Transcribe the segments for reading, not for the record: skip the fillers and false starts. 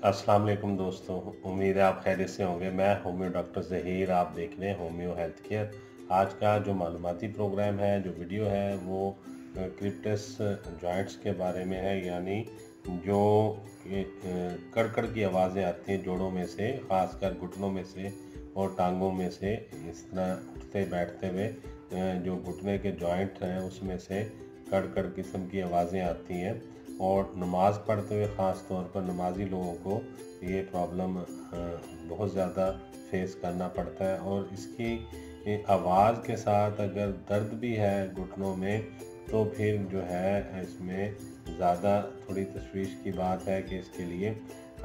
अस्सलाम वालेकुम दोस्तों, उम्मीद है आप खैरियत से होंगे। मैं होम्यो डॉक्टर ज़हीर, आप देख रहे हैं होम्यो हेल्थ केयर। आज का जो मालूमाती प्रोग्राम है, जो वीडियो है, वो क्रिप्टस जॉइंट्स के बारे में है। यानी जो कड़कड़ की आवाज़ें आती हैं जोड़ों में से, ख़ासकर घुटनों में से और टांगों में से, इस तरह उठते बैठते हुए जो घुटने के जॉइंट हैं उसमें से कड़कड़ किस्म की आवाज़ें आती हैं। और नमाज़ पढ़ते हुए ख़ास तौर पर नमाजी लोगों को ये प्रॉब्लम बहुत ज़्यादा फेस करना पड़ता है। और इसकी आवाज़ के साथ अगर दर्द भी है घुटनों में, तो फिर जो है इसमें ज़्यादा थोड़ी तशवीश की बात है कि इसके लिए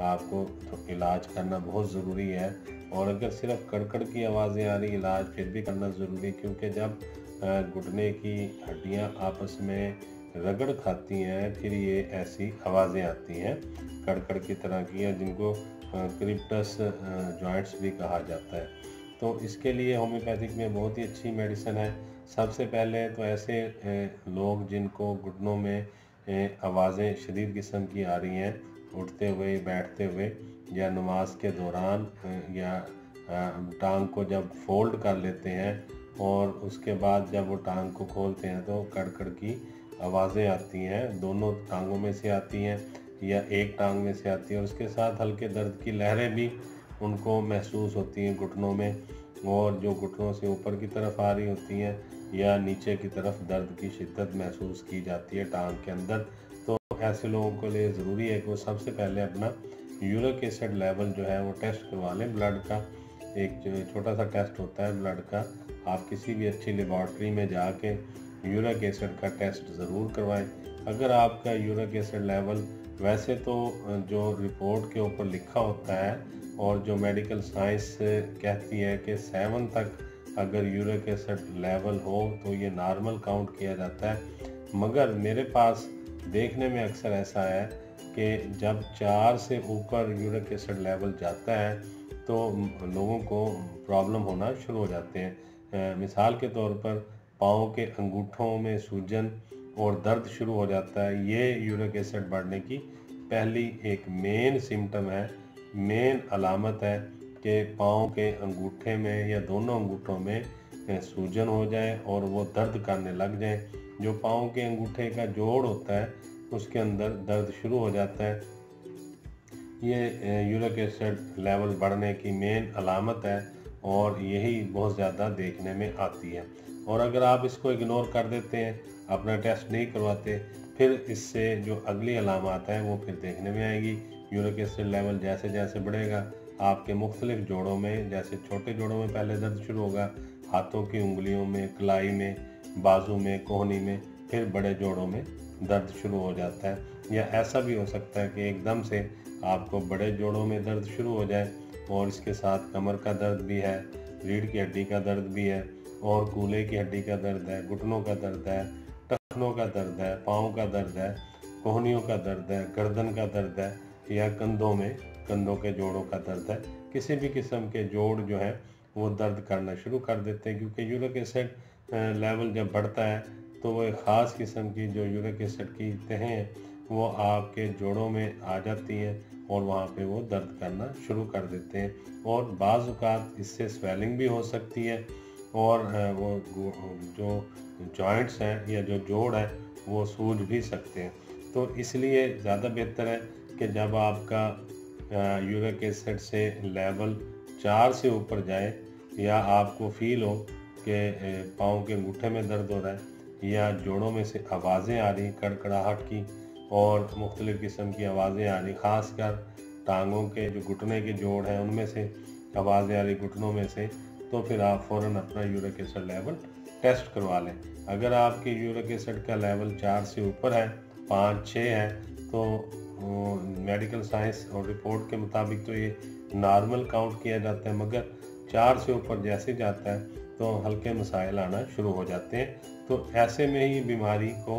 आपको तो इलाज करना बहुत ज़रूरी है। और अगर सिर्फ कड़कड़ की आवाज़ें आ रही, इलाज फिर भी करना ज़रूरी, क्योंकि जब घुटने की हड्डियां आपस में रगड़ खाती हैं, फिर ये ऐसी आवाज़ें आती हैं कड़कड़ की तरह की हैं, जिनको क्रिप्टस जॉइंट्स भी कहा जाता है। तो इसके लिए होम्योपैथिक में बहुत ही अच्छी मेडिसिन है। सबसे पहले तो ऐसे लोग जिनको घुटनों में आवाज़ें शदीद किस्म की आ रही हैं, उठते हुए, बैठते हुए या नमाज के दौरान, या टांग को जब फोल्ड कर लेते हैं और उसके बाद जब वो टांग को खोलते हैं तो कड़कड़ की आवाज़ें आती हैं। दोनों टांगों में से आती हैं या एक टांग में से आती है, और उसके साथ हल्के दर्द की लहरें भी उनको महसूस होती हैं घुटनों में, और जो घुटनों से ऊपर की तरफ आ रही होती हैं या नीचे की तरफ दर्द की शिद्दत महसूस की जाती है टांग के अंदर। तो ऐसे लोगों के लिए ज़रूरी है कि वो सबसे पहले अपना यूरिक एसिड लेवल जो है वो टेस्ट करवा लें। ब्लड का एक जो छोटा सा टेस्ट होता है ब्लड का, आप किसी भी अच्छी लेबॉर्ट्री में जाके यूरिक एसिड का टेस्ट ज़रूर करवाएं। अगर आपका यूरिक एसिड लेवल वैसे तो जो रिपोर्ट के ऊपर लिखा होता है और जो मेडिकल साइंस कहती है कि 7 तक अगर यूरिक एसिड लेवल हो तो ये नॉर्मल काउंट किया जाता है, मगर मेरे पास देखने में अक्सर ऐसा है कि जब 4 से ऊपर यूरिक एसिड लेवल जाता है तो लोगों को प्रॉब्लम होना शुरू हो जाते हैं। मिसाल के तौर पर पाँव के अंगूठों में सूजन और दर्द शुरू हो जाता है। ये यूरिक एसिड बढ़ने की पहली एक मेन सिम्टम है, मेन अलामत है कि पाँव के अंगूठे में या दोनों अंगूठों में सूजन हो जाए और वो दर्द करने लग जाए। जो पाँव के अंगूठे का जोड़ होता है उसके अंदर दर्द शुरू हो जाता है। ये यूरिक एसिड लेवल बढ़ने की मेन अलामत है और यही बहुत ज़्यादा देखने में आती है। और अगर आप इसको इग्नोर कर देते हैं, अपना टेस्ट नहीं करवाते, फिर इससे जो अगली अलामत है वो फिर देखने में आएगी। यूरिक एसिड लेवल जैसे जैसे बढ़ेगा, आपके मुख्तलिफ जोड़ों में, जैसे छोटे जोड़ों में पहले दर्द शुरू होगा, हाथों की उंगलियों में, कलाई में, बाजू में, कोहनी में, फिर बड़े जोड़ों में दर्द शुरू हो जाता है। या ऐसा भी हो सकता है कि एकदम से आपको बड़े जोड़ों में दर्द शुरू हो जाए और इसके साथ कमर का दर्द भी है, रीढ़ की हड्डी का दर्द भी है, और कूल्हे की हड्डी का दर्द है, घुटनों का दर्द है, टखनों का दर्द है, पाँव का दर्द है, कोहनियों का दर्द है, गर्दन का दर्द है, या कंधों में कंधों के जोड़ों का दर्द है। किसी भी किस्म के जोड़ जो है वो दर्द करना शुरू कर देते हैं, क्योंकि यूरिक एसिड लेवल जब बढ़ता है तो वो एक ख़ास किस्म की जो यूरिक एसिड की तहें हैं वो आपके जोड़ों में आ जाती हैं और वहाँ पे वो दर्द करना शुरू कर देते हैं। और बाज़ औक़ात इससे स्वेलिंग भी हो सकती है और वो जो जॉइंट्स हैं या जो जोड़ है वो सूज भी सकते हैं। तो इसलिए ज़्यादा बेहतर है कि जब आपका यूरिक एसिड से लेवल 4 से ऊपर जाए, या आपको फील हो कि पाँव के अंगूठे में दर्द हो रहा है या जोड़ों में से आवाज़ें आ रही कड़कड़ाहट की और मुख्तलिफ़ किस्म की आवाज़ें आ रही, ख़ासकर टांगों के जो घुटने के जोड़ हैं उनमें से आवाज़ें आ रही, घुटनों में से, तो फिर आप फ़ौरन अपना यूरिक एसिड लेवल टेस्ट करवा लें। अगर आपके यूरिक एसिड का लेवल 4 से ऊपर है, 5-6 है, तो मेडिकल साइंस और रिपोर्ट के मुताबिक तो ये नॉर्मल काउंट किया जाता है, मगर 4 से ऊपर जैसे जाता है तो हल्के मसाइल आना शुरू हो जाते हैं। तो ऐसे में ही बीमारी को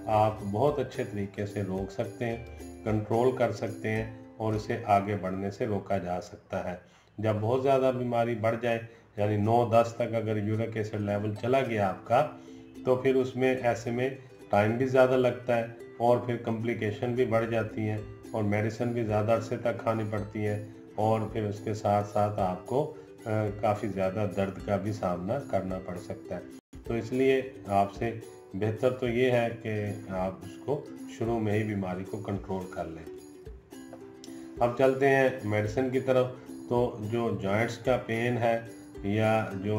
आप बहुत अच्छे तरीके से रोक सकते हैं, कंट्रोल कर सकते हैं और इसे आगे बढ़ने से रोका जा सकता है। जब बहुत ज़्यादा बीमारी बढ़ जाए, यानी 9-10 तक अगर यूरिक एसिड लेवल चला गया आपका, तो फिर उसमें ऐसे में टाइम भी ज़्यादा लगता है और फिर कॉम्प्लिकेशन भी बढ़ जाती हैं। और मेडिसिन भी ज़्यादा अरसे तक खानी पड़ती है, और फिर उसके साथ साथ आपको काफ़ी ज़्यादा दर्द का भी सामना करना पड़ सकता है। तो इसलिए आपसे बेहतर तो ये है कि आप उसको शुरू में ही बीमारी को कंट्रोल कर लें। अब चलते हैं मेडिसिन की तरफ। तो जो जॉइंट्स का पेन है या जो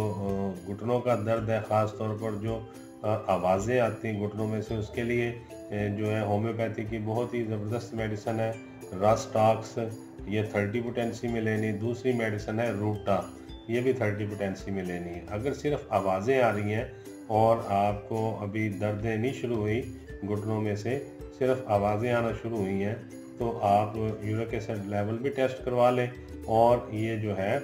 घुटनों का दर्द है, ख़ास तौर पर जो आवाज़ें आती हैं घुटनों में से, उसके लिए जो है होम्योपैथी की बहुत ही ज़बरदस्त मेडिसिन है रस्टॉक्स, ये 30 पोटेंसी में लेनी। दूसरी मेडिसिन है रूटा, ये भी 30 पोटेंसी में लेनी है। अगर सिर्फ आवाज़ें आ रही हैं और आपको अभी दर्दें नहीं शुरू हुई घुटनों में से, सिर्फ आवाज़ें आना शुरू हुई हैं, तो आप यूरिक एसिड लेवल भी टेस्ट करवा लें, और ये जो है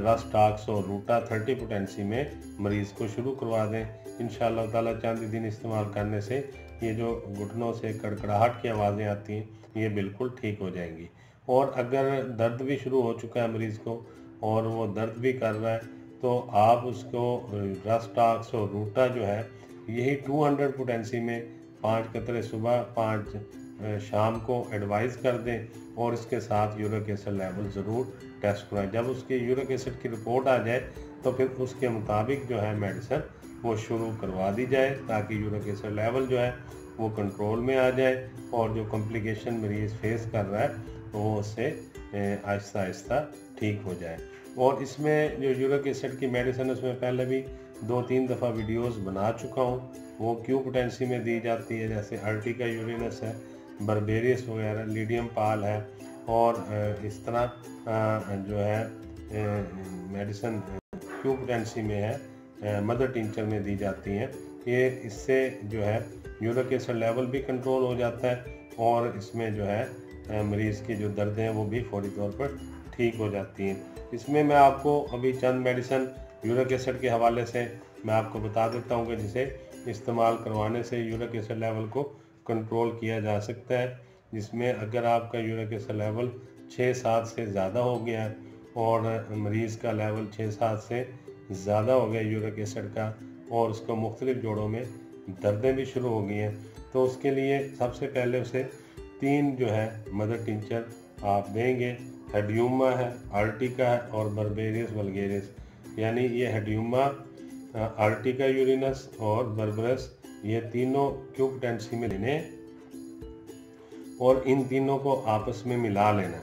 रस्टॉक्स और रूटा 30 पोटेंसी में मरीज़ को शुरू करवा दें। इंशाअल्लाह ताला चंद दिन इस्तेमाल करने से ये जो घुटनों से कड़कड़ाहट की आवाज़ें आती हैं, ये बिल्कुल ठीक हो जाएंगी। और अगर दर्द भी शुरू हो चुका है मरीज़ को और वो दर्द भी कर रहा है, तो आप उसको रस्टॉक्स और रूटा जो है यही 200 पोटेंसी में 5 कतरे सुबह 5 शाम को एडवाइस कर दें, और इसके साथ यूरिक एसिड लेवल ज़रूर टेस्ट कराएं। जब उसके यूरिक एसिड की रिपोर्ट आ जाए तो फिर उसके मुताबिक जो है मेडिसिन वो शुरू करवा दी जाए, ताकि यूरिक एसिड लेवल जो है वो कंट्रोल में आ जाए, और जो कॉम्प्लिकेशन मरीज़ फेस कर रहा है वो उससे आहिस्ता आहिस्ता ठीक हो जाए। और इसमें जो यूरिक एसिड की मेडिसिन, उसमें पहले भी 2-3 दफ़ा वीडियोस बना चुका हूँ। वो क्यू पोटेंसी में दी जाती है, जैसे अर्टिका यूरिनस है, बर्बेरियस वगैरह, लीडियम पाल है, और इस तरह जो है मेडिसिन क्यू पोटेंसी में है, मदर टिंचर में दी जाती हैं। ये इससे जो है यूरिक एसिड लेवल भी कंट्रोल हो जाता है, और इसमें जो है मरीज़ की जो दर्द हैं वो भी फौरी तौर पर ठीक हो जाती हैं। इसमें मैं आपको अभी चंद मेडिसिन यूरिक एसिड के हवाले से मैं आपको बता देता हूँ कि जिसे इस्तेमाल करवाने से यूरिक एसिड लेवल को कंट्रोल किया जा सकता है। जिसमें अगर आपका यूरिक एसिड लेवल 6-7 से ज़्यादा हो गया है, और मरीज़ का लेवल 6-7 से ज़्यादा हो गया यूरिक एसिड का, और उसको मुख्तलिफ जोड़ों में दर्दें भी शुरू हो गई हैं, तो उसके लिए सबसे पहले उसे 3 जो है मदर टिंचर आप देंगे। हेड्यूमा है, अर्टिका है, और बर्बेरियस वल्गेरियस। यानी ये हेड्यूमा, अर्टिका यूरिनस और बर्बरस, ये तीनों क्यू पोटेंसी में लेने, और इन तीनों को आपस में मिला लेना।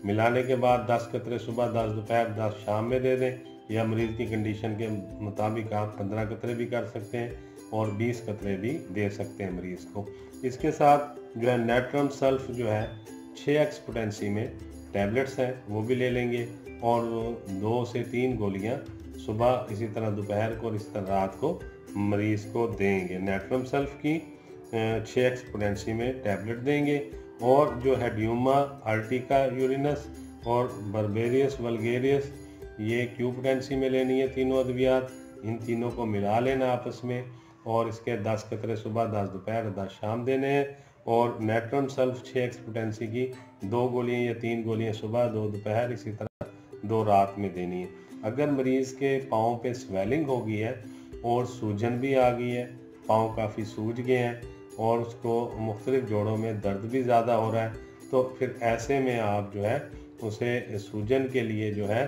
मिलाने के बाद 10 कतरे सुबह, 10 दोपहर, 10 शाम में दे दें, या मरीज़ की कंडीशन के मुताबिक आप 15 कतरे भी कर सकते हैं और 20 कतरे भी दे सकते हैं मरीज़ को। इसके साथ जो है नेट्रम सल्फ जो है 6x पोटेंसी में टैबलेट्स हैं, वो भी ले लेंगे, और 2 से 3 गोलियां सुबह, इसी तरह दोपहर को और इसी तरह रात को मरीज़ को देंगे। नेट्रम सल्फ की 6x पोटेंसी में टैबलेट देंगे, और जो हेड्यूमा, अर्टिका यूरिनस और बर्बेरियस वल्गेरियस, ये क्यू पोटेंसी में लेनी है तीनों अद्वियात। इन तीनों को मिला लेना आपस में, और इसके 10 कतरे सुबह, 10 दोपहर, 10 शाम देने हैं। और नेट्रम सल्फ 6x पोटेंसी की 2 गोलियाँ या 3 गोलियाँ सुबह, 2 दोपहर, इसी तरह 2 रात में देनी है। अगर मरीज़ के पाँव पे स्वेलिंग हो गई है और सूजन भी आ गई है, पाँव काफ़ी सूज गए हैं, और उसको मुख्तलिफ जोड़ों में दर्द भी ज़्यादा हो रहा है, तो फिर ऐसे में आप जो है उसे सूजन के लिए जो है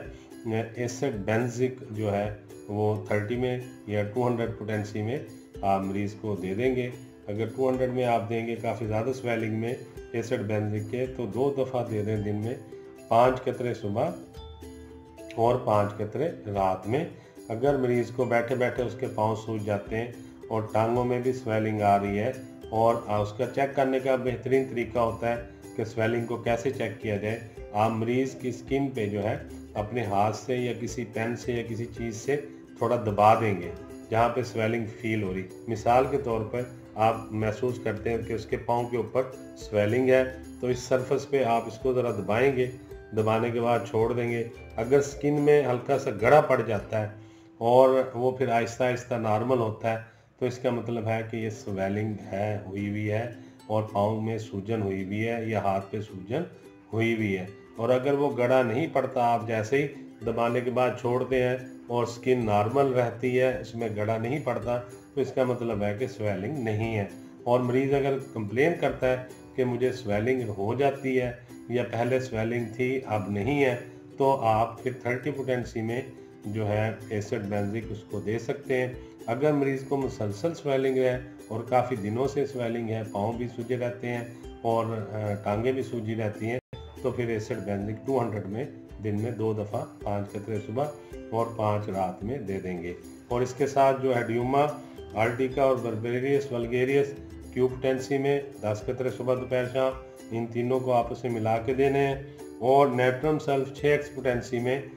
एसिड बेंजिक जो है वो 30 में या 200 पोटेंसी में आप मरीज़ को दे देंगे। अगर 200 में आप देंगे काफ़ी ज़्यादा स्वेलिंग में एसिड बेंजिक के, तो 2 दफ़ा दे दें दिन में, 5 कतरे सुबह और 5 कतरे रात में। अगर मरीज़ को बैठे बैठे उसके पाँव सूज जाते हैं और टांगों में भी स्वेलिंग आ रही है, और उसका चेक करने का बेहतरीन तरीका होता है कि स्वेलिंग को कैसे चेक किया जाए। आप मरीज़ की स्किन पे जो है अपने हाथ से या किसी पेन से या किसी चीज़ से थोड़ा दबा देंगे जहाँ पे स्वेलिंग फील हो रही। मिसाल के तौर पर आप महसूस करते हैं कि उसके पाँव के ऊपर स्वेलिंग है, तो इस सरफेस पे आप इसको ज़रा दबाएंगे, दबाने के बाद छोड़ देंगे। अगर स्किन में हल्का सा गड़ा पड़ जाता है और वो फिर आहिस्ता आहिस्ता नॉर्मल होता है, तो इसका मतलब है कि ये स्वेलिंग है, हुई हुई है, और पाँव में सूजन हुई हुई है या हाथ पे सूजन हुई हुई है। और अगर वो गड़ा नहीं पड़ता, आप जैसे ही दबाने के बाद छोड़ते हैं और स्किन नॉर्मल रहती है, इसमें गड़ा नहीं पड़ता, तो इसका मतलब है कि स्वेलिंग नहीं है। और मरीज़ अगर कंप्लेन करता है कि मुझे स्वेलिंग हो जाती है या पहले स्वेलिंग थी अब नहीं है, तो आप फिर 30 पोटेंसी में जो है एसिड बेंजिक उसको दे सकते हैं। अगर मरीज़ को मुसलसल स्वेलिंग है और काफ़ी दिनों से स्वेलिंग है, पाँव भी सूजे रहते हैं और टांगें भी सूजी रहती हैं, तो फिर एसिड बेंजिक 200 में दिन में 2 दफ़ा 5 कतरे सुबह और 5 रात में दे देंगे। और इसके साथ जो एडियुमा, आर्टिका और बर्बेरियस वल्गेरियस क्यूबटेंसी में 10 कतरे सुबह दोपहर शाम, इन तीनों को आपस में मिला के देने हैं। और नेट्रम सल्फ 6 एक्सपोटेंसी में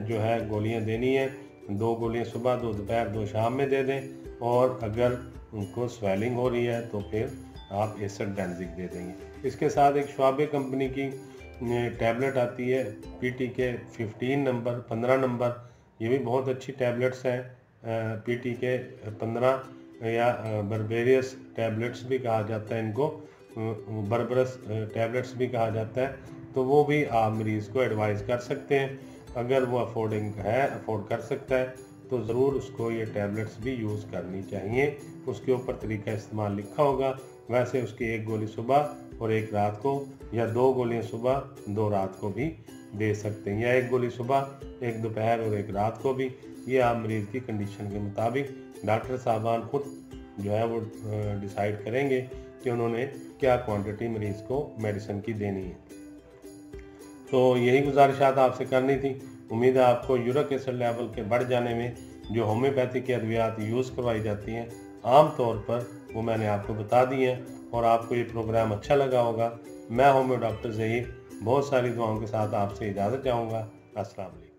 जो है गोलियां देनी है, 2 गोलियां सुबह, 2 दोपहर, 2 शाम में दे दें। और अगर उनको स्वेलिंग हो रही है तो फिर आप एसिड बेंजिक दे देंगे। इसके साथ एक श्वाबे कंपनी की टैबलेट आती है PTK 15 नंबर, 15 नंबर, ये भी बहुत अच्छी टैबलेट्स हैं। PTK 15 या बर्बेरियस टैबलेट्स भी कहा जाता है इनको, बर्बरस टैबलेट्स भी कहा जाता है, तो वो भी आप मरीज़ को एडवाइस कर सकते हैं। अगर वो अफोर्ड कर सकता है तो ज़रूर उसको ये टैबलेट्स भी यूज़ करनी चाहिए। उसके ऊपर तरीका इस्तेमाल लिखा होगा, वैसे उसकी 1 गोली सुबह और 1 रात को, या 2 गोलियां सुबह 2 रात को भी दे सकते हैं, या 1 गोली सुबह, 1 दोपहर और 1 रात को भी। ये आप मरीज़ की कंडीशन के मुताबिक डॉक्टर साहबान खुद जो है वो डिसाइड करेंगे कि उन्होंने क्या क्वांटिटी मरीज़ को मेडिसिन की देनी है। तो यही गुजारिशात आपसे करनी थी। उम्मीद है आपको यूरिक एसिड लेवल के बढ़ जाने में जो होम्योपैथिक की अद्वियात यूज़ करवाई जाती हैं आम तौर पर वो मैंने आपको बता दी हैं, और आपको ये प्रोग्राम अच्छा लगा होगा। मैं होम्यो डॉक्टर ज़हीर बहुत सारी दुआओं के साथ आपसे इजाज़त चाहूँगा। अस्सलाम वालेकुम।